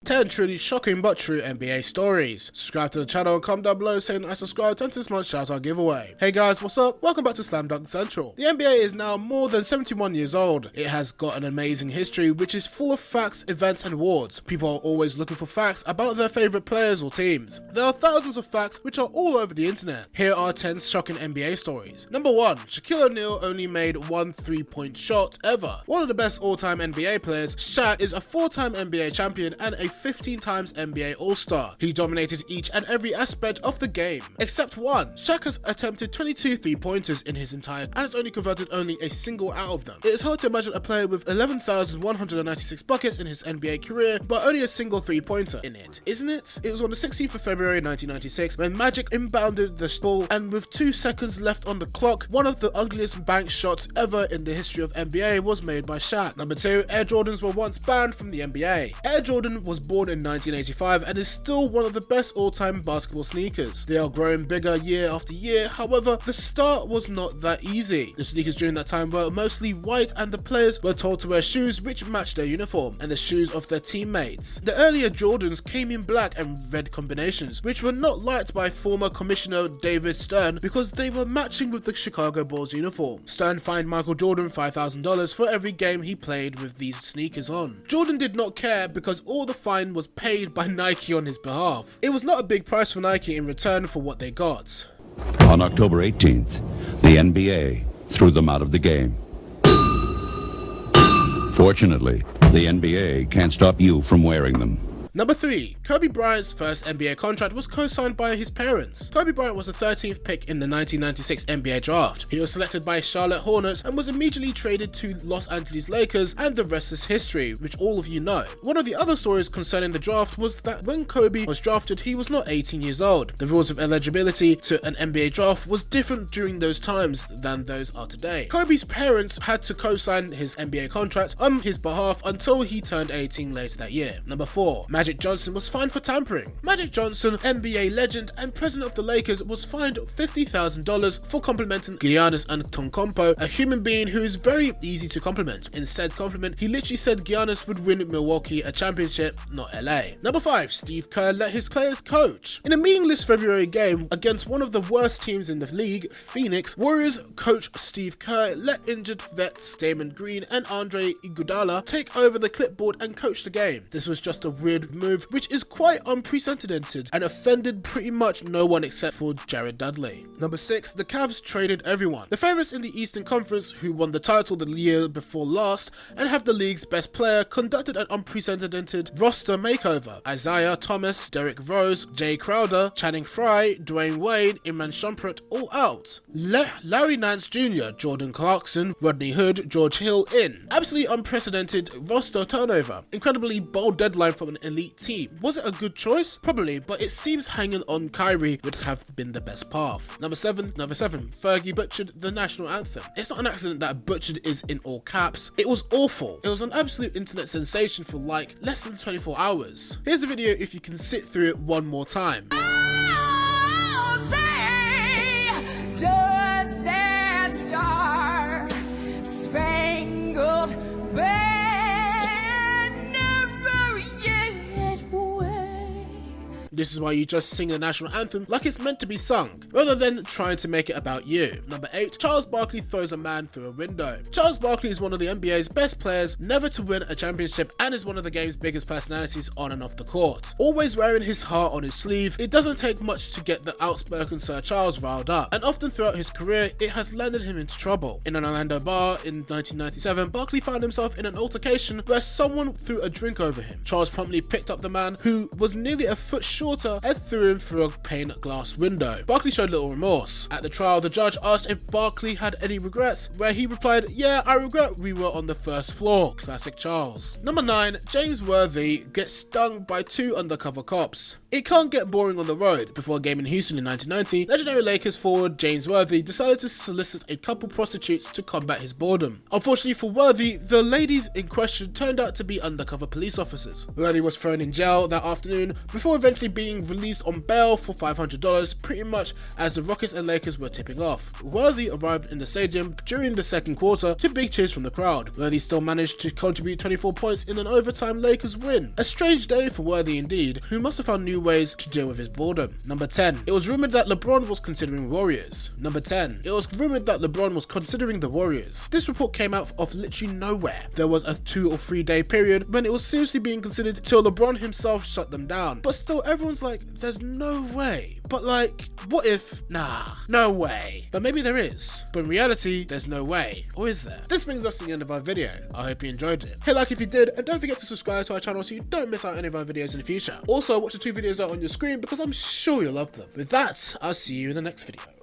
10 truly shocking but true NBA stories. Subscribe to the channel and comment down below saying I subscribe to enter this month's shout out giveaway. Hey guys, what's up? Welcome back to Slam Dunk Central. The NBA is now more than 71 years old. It has got an amazing history which is full of facts, events and awards. People are always looking for facts about their favourite players or teams. There are thousands of facts which are all over the internet. Here are 10 shocking NBA stories. Number 1. Shaquille O'Neal only made one 3-point shot ever. One of the best all-time NBA players, Shaq is a 4-time NBA champion and a 15 times NBA All-Star. He dominated each and every aspect of the game, except one. Shaq has attempted 22 3-pointers in his entire and has only converted only a single out of them. It is hard to imagine a player with 11,196 buckets in his NBA career, but only a single 3-pointer in it, isn't it? It was on the 16th of February 1996 when Magic inbounded the ball, and with 2 seconds left on the clock, one of the ugliest bank shots ever in the history of NBA was made by Shaq. Number 2. Air Jordans were once banned from the NBA. Air Jordan was born in 1985 and is still one of the best all-time basketball sneakers. They are growing bigger year after year, however, the start was not that easy. The sneakers during that time were mostly white and the players were told to wear shoes which matched their uniform and the shoes of their teammates. The earlier Jordans came in black and red combinations, which were not liked by former Commissioner David Stern because they were matching with the Chicago Bulls uniform. Stern fined Michael Jordan $5,000 for every game he played with these sneakers on. Jordan did not care because all the fine was paid by Nike on his behalf. It was not a big price for Nike in return for what they got. On October 18th, the NBA threw them out of the game. Fortunately, the NBA can't stop you from wearing them. Number 3. Kobe Bryant's first NBA contract was co-signed by his parents. Kobe Bryant was the 13th pick in the 1996 NBA draft. He was selected by Charlotte Hornets and was immediately traded to Los Angeles Lakers, and the rest is history, which all of you know. One of the other stories concerning the draft was that when Kobe was drafted, he was not 18 years old. The rules of eligibility to an NBA draft was different during those times than those are today. Kobe's parents had to co-sign his NBA contract on his behalf until he turned 18 later that year. Number 4. Magic Johnson was fined for tampering. Magic Johnson, NBA legend and president of the Lakers, was fined $50,000 for complimenting Giannis Antetokounmpo, a human being who is very easy to compliment. In said compliment, he literally said Giannis would win Milwaukee a championship, not LA. Number 5. Steve Kerr let his players coach. In a meaningless February game against one of the worst teams in the league, Phoenix, Warriors coach Steve Kerr let injured vets Damon Green and Andre Iguodala take over the clipboard and coach the game. This was just a weird move which is quite unprecedented and offended pretty much no one except for Jared Dudley. Number 6. The Cavs traded everyone. The favourites in the Eastern Conference, who won the title the year before last and have the league's best player, conducted an unprecedented roster makeover. Isaiah Thomas, Derrick Rose, Jay Crowder, Channing Frye, Dwayne Wade, Iman Shumpert all out. Larry Nance Jr., Jordan Clarkson, Rodney Hood, George Hill in. Absolutely unprecedented roster turnover. Incredibly bold deadline from an elite team. Was it a good choice? Probably, but it seems hanging on Kyrie would have been the best path. Number 7. Fergie butchered the national anthem. It's not an accident that butchered is in all caps. It was awful. It was an absolute internet sensation for like less than 24 hours. Here's a video if you can sit through it one more time. Oh, say, does that star spangled banner yet wave? This is why you just sing the national anthem like it's meant to be sung, rather than trying to make it about you. Number 8. Charles Barkley throws a man through a window. Charles Barkley is one of the NBA's best players, never to win a championship, and is one of the game's biggest personalities on and off the court. Always wearing his heart on his sleeve, it doesn't take much to get the outspoken Sir Charles riled up, and often throughout his career, it has landed him into trouble. In an Orlando bar in 1997, Barkley found himself in an altercation where someone threw a drink over him. Charles promptly picked up the man, who was nearly a foot short, and threw him through a pane glass window. Barkley showed little remorse. At the trial, the judge asked if Barkley had any regrets, where he replied, "Yeah, I regret we were on the first floor." Classic Charles. Number 9. James Worthy gets stung by 2 undercover cops. It can't get boring on the road. Before a game in Houston in 1990, legendary Lakers forward James Worthy decided to solicit a couple prostitutes to combat his boredom. Unfortunately for Worthy, the ladies in question turned out to be undercover police officers. Worthy was thrown in jail that afternoon before eventually being released on bail for $500 pretty much as the Rockets and Lakers were tipping off. Worthy arrived in the stadium during the second quarter to big cheers from the crowd. Worthy still managed to contribute 24 points in an overtime Lakers win. A strange day for Worthy indeed, who must have found new ways to deal with his boredom. Number 10. It was rumored that LeBron was considering Warriors. Number 10. It was rumored that LeBron was considering the Warriors. This report came out of literally nowhere. There was a 2 or 3 day period when it was seriously being considered till LeBron himself shut them down. But still, everyone's like, there's no way. But like, what if? Nah, no way. But maybe there is. But in reality, there's no way. Or is there? This brings us to the end of our video. I hope you enjoyed it. Hit like if you did, and don't forget to subscribe to our channel so you don't miss out any of our videos in the future. Also, watch the 2 videos out on your screen because I'm sure you'll love them. With that, I'll see you in the next video.